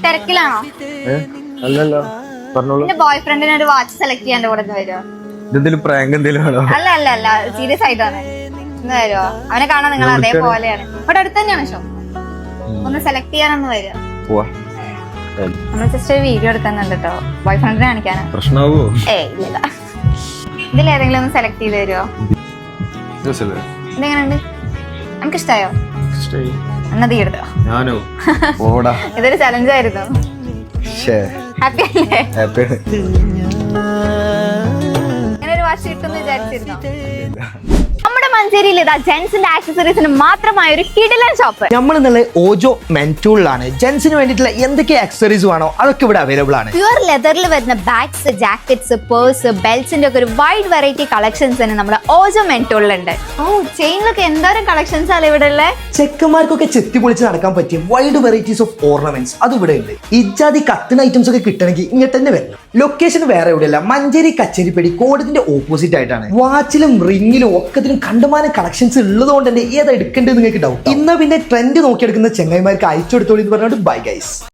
തിരക്കിലാണോ? അല്ലല്ലോ, പറഞ്ഞോളൂ. എന്റെ ബോയ് ഫ്രണ്ടിന് ഒരു വാച്ച് സെലക്ട് ചെയ്യാണ്ട് കൂടെ വരുമോ? ഇതെന്തെങ്കിലും പ്രാങ്ക് എന്തെങ്കിലും ആണോ? അല്ല അല്ല അല്ല, സീരിയസ് ആയിട്ടാണ്. ഇന്ന് വരുമോ? അവനെ കാണാൻ നിങ്ങൾ അതേപോലെയാണ്. ഇവിടെ അടുത്ത് തന്നെയാണ് ഷോ. ഒന്ന് സെലക്ട് ചെയ്യാനൊന്ന് വരുമോ? പോവാ. നമ്മൾ ജസ്റ്റ് ഒരു വീഡിയോ എടുക്കുന്നുണ്ട് കേട്ടോ, ബോയ് ഫ്രണ്ടിനെ കാണിക്കാനാ. പ്രശ്നാവോ? ഇല്ല. ഇതിലേതെങ്കിലും ഒന്ന് സെലക്ട് ചെയ്ത് തരുമോ? ഇതെങ്ങനെയുണ്ട്? നമുക്ക് ഇഷ്ടായോ? എന്നാ തീ എടുത്തോ. ഞാനോ? ഓടാ. ഇതൊരു ചലഞ്ച് ആയിരുന്നു. ഹാപ്പി അല്ലേ? ഇങ്ങനെ ഒരു വാച്ച് കിട്ടുമെന്ന് വിചാരിച്ചിരുന്നോ? നമ്മുടെ മഞ്ചേരിയിൽ ഇതാ ജെൻസിന്റെ ആക്സസറീസിന് മാത്രമായ ഒരു കിടിലൻ ഷോപ്പ്. നമ്മൾ ഇന്നലെ ഓജോ മെൻറ്റൂളിലാണ്. ജെൻസിന് വേണ്ടിയിട്ടുള്ള എന്തൊക്കെ ആക്സസറീസ് വേണോ അതൊക്കെ ഇവിടെ അവൈലബിൾ ആണ്. പ്യുവർ ലെതറിൽ വരുന്ന ബാഗ്സ്, ജാക്കറ്റ്സ്, പേഴ്സ്, ബെൽറ്റ്സിന്റെ ഒക്കെ ഒരു വൈഡ് വെറൈറ്റി കളക്ഷൻസ് തന്നെ നമ്മുടെ ഓജോ മെൻറ്റൂളിലുണ്ട്. ചെയിനിലൊക്കെ എന്തോരം കളക്ഷൻസ് ആണ് ഇവിടെ ഉള്ളത്. ചെക്കന്മാർക്കൊക്കെ ചെത്തി പൊളിച്ച് നടക്കാൻ പറ്റിയ വൈഡ് വെറൈറ്റീസ് ഓഫ് ഓർണമെന്റ്സ് അത് ഇവിടെ ഉണ്ട്. ഇജാതി കത്തുന്ന ഐറ്റംസ് ഒക്കെ കിട്ടണമെങ്കിൽ ഇങ്ങോട്ട് തന്നെ വരണം. ലൊക്കേഷൻ വേറെ എവിടെയല്ല, മഞ്ചേരി കച്ചേരിപ്പടി കോടതിന്റെ ഓപ്പോസിറ്റ് ആയിട്ടാണ്. വാച്ചിലും റിങ്ങിലും ഒക്കത്തിനും കണ്ടമാനം കളക്ഷൻസ് ഉള്ളത് കൊണ്ട് തന്നെ ഏതാ എടുക്കേണ്ടത് നിങ്ങൾക്ക് ഡൗട്ട്. ഇന്ന് പിന്നെ ട്രെൻഡ് നോക്കിയെടുക്കുന്ന ചെങ്ങായിമാർക്ക് അയച്ചു കൊടുത്തോളൂ എന്ന് പറഞ്ഞിട്ട് ബൈ ഗൈസ്.